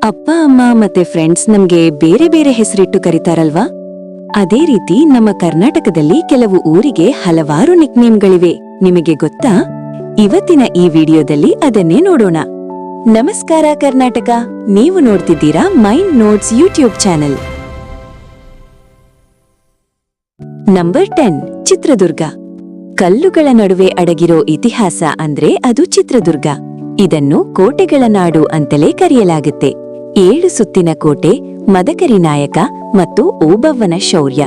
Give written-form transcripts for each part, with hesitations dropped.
ಅಪ್ಪ ಅಮ್ಮ ಮತ್ತೆ ಫ್ರೆಂಡ್ಸ್ ನಮ್ಗೆ ಬೇರೆ ಬೇರೆ ಹೆಸರಿಟ್ಟು ಕರೀತಾರಲ್ವಾ? ಅದೇ ರೀತಿ ನಮ್ಮ ಕರ್ನಾಟಕದಲ್ಲಿ ಕೆಲವು ಊರಿಗೆ ಹಲವಾರು ನಿಕ್ನೇಮ್ಗಳಿವೆ. ನಿಮಗೆ ಗೊತ್ತಾ? ಇವತ್ತಿನ ಈ ವಿಡಿಯೋದಲ್ಲಿ ಅದನ್ನೇ ನೋಡೋಣ. ನಮಸ್ಕಾರ ಕರ್ನಾಟಕ, ನೀವು ನೋಡ್ತಿದ್ದೀರಾ mind notes YouTube channel. Number 10 Chitradurga. ಕಲ್ಲುಗಳ ನಡುವೆ ಅಡಗಿರೋ ಇತಿಹಾಸ ಅಂದ್ರೆ ಅದು ಚಿತ್ರದುರ್ಗ. ಇದನ್ನು ಕೋಟೆಗಳ ನಾಡು ಅಂತಲೇ ಕರೆಯಲಾಗುತ್ತೆ. 7 ಸುತ್ತಿನ ಕೋಟೆ, ಮದಕರಿ ನಾಯಕ ಮತ್ತು ಓಬವ್ವನ ಶೌರ್ಯ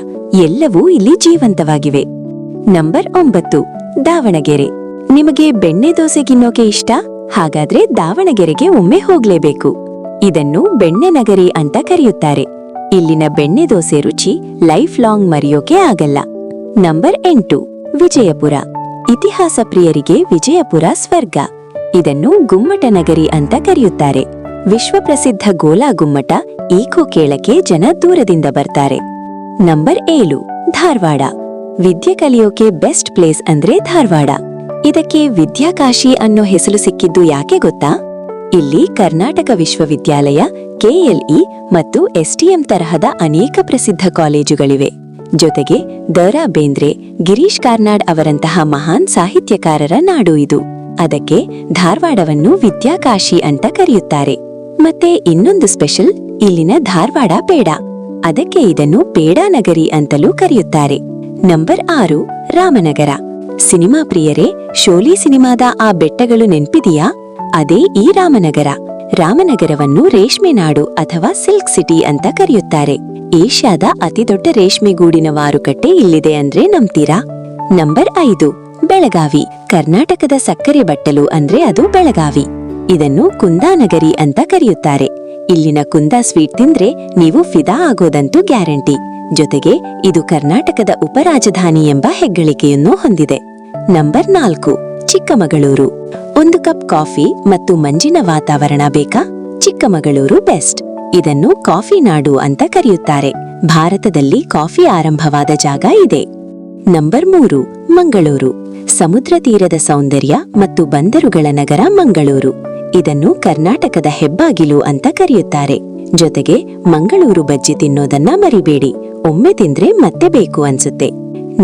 ಎಲ್ಲವೂ ಇಲ್ಲಿ ಜೀವಂತವಾಗಿವೆ. ನಂಬರ್ 9 ದಾವಣಗೆರೆ. ನಿಮಗೆ ಬೆಣ್ಣೆ ದೋಸೆ ಗಿನ್ನೋಕೆ ಇಷ್ಟ? ಹಾಗಾದ್ರೆ ದಾವಣಗೆರೆಗೆ ಒಮ್ಮೆ ಹೋಗ್ಲೇಬೇಕು. ಇದನ್ನು ಬೆಣ್ಣೆ ನಗರಿ ಅಂತ ಕರೆಯುತ್ತಾರೆ. ಇಲ್ಲಿನ ಬೆಣ್ಣೆ ದೋಸೆ ರುಚಿ ಲೈಫ್ ಲಾಂಗ್ ಮರೆಯೋಕೆ ಆಗಲ್ಲ. ನಂಬರ್ 8 ವಿಜಯಪುರ. ಇತಿಹಾಸ ಪ್ರಿಯರಿಗೆ ವಿಜಯಪುರ ಸ್ವರ್ಗ. ಇದನ್ನು ಗುಮ್ಮಟ ನಗರಿ ಅಂತ ಕರೆಯುತ್ತಾರೆ. ವಿಶ್ವಪ್ರಸಿದ್ಧ ಗೋಲಾ ಗುಮ್ಮಟ ಈಕೋ ಕೇಳಕ್ಕೆ ಜನ ದೂರದಿಂದ ಬರ್ತಾರೆ. ನಂಬರ್ 7 ಧಾರವಾಡ. ವಿದ್ಯೆ ಕಲಿಯೋಕೆ ಬೆಸ್ಟ್ ಪ್ಲೇಸ್ ಅಂದ್ರೆ ಧಾರವಾಡ. ಇದಕ್ಕೆ ವಿದ್ಯಾಕಾಶಿ ಅನ್ನೋ ಹೆಸರು ಸಿಕ್ಕಿದ್ದು ಯಾಕೆ ಗೊತ್ತಾ? ಇಲ್ಲಿ ಕರ್ನಾಟಕ ವಿಶ್ವವಿದ್ಯಾಲಯ, ಕೆಎಲ್ಇ ಮತ್ತು ಎಸ್ಟಿಎಂ ತರಹದ ಅನೇಕ ಪ್ರಸಿದ್ಧ ಕಾಲೇಜುಗಳಿವೆ. ಜೊತೆಗೆ ದ.ರಾ. ಬೇಂದ್ರೆ, ಗಿರೀಶ್ ಕಾರ್ನಾಡ್ ಅವರಂತಹ ಮಹಾನ್ ಸಾಹಿತ್ಯಕಾರರ ನಾಡು ಇದು. ಅದಕ್ಕೆ ಧಾರವಾಡವನ್ನು ವಿದ್ಯಾಕಾಶಿ ಅಂತ ಕರೆಯುತ್ತಾರೆ. ಮತ್ತೆ ಇನ್ನೊಂದು ಸ್ಪೆಷಲ್, ಇಲ್ಲಿನ ಧಾರವಾಡ ಪೇಡ. ಅದಕ್ಕೆ ಇದನ್ನು ಪೇಡಾ ನಗರಿ ಅಂತಲೂ ಕರೆಯುತ್ತಾರೆ. ನಂಬರ್ 6 ರಾಮನಗರ. ಸಿನಿಮಾ ಪ್ರಿಯರೇ, ಶೋಲಿ ಸಿನಿಮಾದ ಆ ಬೆಟ್ಟಗಳು ನೆನ್ಪಿದೆಯಾ? ಅದೇ ಈ ರಾಮನಗರ. ರಾಮನಗರವನ್ನು ರೇಷ್ಮೆ ನಾಡು ಅಥವಾ ಸಿಲ್ಕ್ ಸಿಟಿ ಅಂತ ಕರೆಯುತ್ತಾರೆ. ಏಷ್ಯಾದ ಅತಿದೊಡ್ಡ ರೇಷ್ಮೆಗೂಡಿನ ಮಾರುಕಟ್ಟೆ ಇಲ್ಲಿದೆ ಅಂದ್ರೆ ನಂಬ್ತೀರಾ? ನಂಬರ್ 5 ಬೆಳಗಾವಿ. ಕರ್ನಾಟಕದ ಸಕ್ಕರೆ ಬಟ್ಟಲು ಅಂದ್ರೆ ಅದು ಬೆಳಗಾವಿ. ಇದನ್ನು ಕುಂದಾನಗರಿ ಅಂತ ಕರೆಯುತ್ತಾರೆ. ಇಲ್ಲಿನ ಕುಂದಾ ಸ್ವೀಟ್ ತಿಂದ್ರೆ ನೀವು ಫಿದಾ ಆಗೋದಂತೂ ಗ್ಯಾರಂಟಿ. ಜೊತೆಗೆ ಇದು ಕರ್ನಾಟಕದ ಉಪರಾಜಧಾನಿ ಎಂಬ ಹೆಗ್ಗಳಿಕೆಯನ್ನು ಹೊಂದಿದೆ. ನಂಬರ್ 4 ಚಿಕ್ಕಮಗಳೂರು. 1 ಕಪ್ ಕಾಫಿ ಮತ್ತು ಮಂಜಿನ ವಾತಾವರಣ ಬೇಕಾ? ಚಿಕ್ಕಮಗಳೂರು ಬೆಸ್ಟ್. ಇದನ್ನು ಕಾಫಿ ನಾಡು ಅಂತ ಕರೆಯುತ್ತಾರೆ. ಭಾರತದಲ್ಲಿ ಕಾಫಿ ಆರಂಭವಾದ ಜಾಗ ಇದೆ. ನಂಬರ್ 3 ಮಂಗಳೂರು. ಸಮುದ್ರ ತೀರದ ಸೌಂದರ್ಯ ಮತ್ತು ಬಂದರುಗಳ ನಗರ ಮಂಗಳೂರು. ಇದನ್ನು ಕರ್ನಾಟಕದ ಹೆಬ್ಬಾಗಿಲು ಅಂತ ಕರೆಯುತ್ತಾರೆ. ಜೊತೆಗೆ ಮಂಗಳೂರು ಬಜ್ಜಿ ತಿನ್ನೋದನ್ನ ಮರಿಬೇಡಿ. ಒಮ್ಮೆ ತಿಂದ್ರೆ ಮತ್ತೆ ಬೇಕು ಅನ್ಸುತ್ತೆ.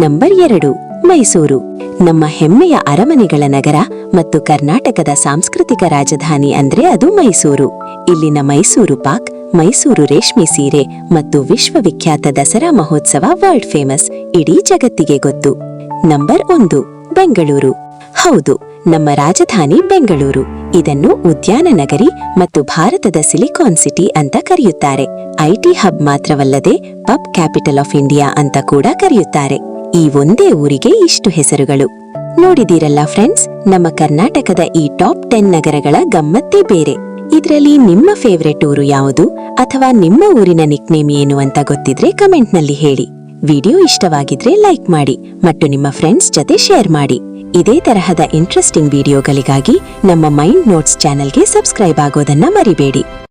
ನಂಬರ್ 2 ಮೈಸೂರು. ನಮ್ಮ ಹೆಮ್ಮೆಯ ಅರಮನೆಗಳ ನಗರ ಮತ್ತು ಕರ್ನಾಟಕದ ಸಾಂಸ್ಕೃತಿಕ ರಾಜಧಾನಿ ಅಂದ್ರೆ ಅದು ಮೈಸೂರು. ಇಲ್ಲಿನ ಮೈಸೂರು ಪಾಕ್, ಮೈಸೂರು ರೇಷ್ಮೆ ಸೀರೆ ಮತ್ತು ವಿಶ್ವವಿಖ್ಯಾತ ದಸರಾ ಮಹೋತ್ಸವ ವರ್ಲ್ಡ್ ಫೇಮಸ್, ಇಡೀ ಜಗತ್ತಿಗೆ ಗೊತ್ತು. ನಂಬರ್ 1 ಬೆಂಗಳೂರು. ಹೌದು, ನಮ್ಮ ರಾಜಧಾನಿ ಬೆಂಗಳೂರು. ಇದನ್ನು ಉದ್ಯಾನ ನಗರಿ ಮತ್ತು ಭಾರತದ ಸಿಲಿಕಾನ್ ಸಿಟಿ ಅಂತ ಕರೆಯುತ್ತಾರೆ. ಐಟಿ ಹಬ್ ಮಾತ್ರವಲ್ಲದೆ ಪಬ್ ಕ್ಯಾಪಿಟಲ್ ಆಫ್ ಇಂಡಿಯಾ ಅಂತ ಕೂಡ ಕರೆಯುತ್ತಾರೆ. ಈ ಒಂದೇ ಊರಿಗೆ ಇಷ್ಟು ಹೆಸರುಗಳು. ನೋಡಿದೀರಲ್ಲ ಫ್ರೆಂಡ್ಸ್, ನಮ್ಮ ಕರ್ನಾಟಕದ ಈ ಟಾಪ್ 10 ನಗರಗಳ ಗಮ್ಮತ್ತೇ ಬೇರೆ. ಇದ್ರಲ್ಲಿ ನಿಮ್ಮ ಫೇವರೆಟ್ ಊರು ಯಾವುದು ಅಥವಾ ನಿಮ್ಮ ಊರಿನ ನಿಕ್ನೇಮ್ ಏನು ಅಂತ ಗೊತ್ತಿದ್ರೆ ಕಮೆಂಟ್ನಲ್ಲಿ ಹೇಳಿ. ವಿಡಿಯೋ ಇಷ್ಟವಾಗಿದ್ರೆ ಲೈಕ್ ಮಾಡಿ ಮತ್ತು ನಿಮ್ಮ ಫ್ರೆಂಡ್ಸ್ ಜೊತೆ ಶೇರ್ ಮಾಡಿ. ಇದೇ ತರಹದ ಇಂಟ್ರೆಸ್ಟಿಂಗ್ ವಿಡಿಯೋಗಳಿಗಾಗಿ ನಮ್ಮ ಮೈಂಡ್ ನೋಟ್ಸ್ ಚಾನೆಲ್ಗೆ ಸಬ್ಸ್ಕ್ರೈಬ್ ಆಗೋದನ್ನ ಮರಿಬೇಡಿ.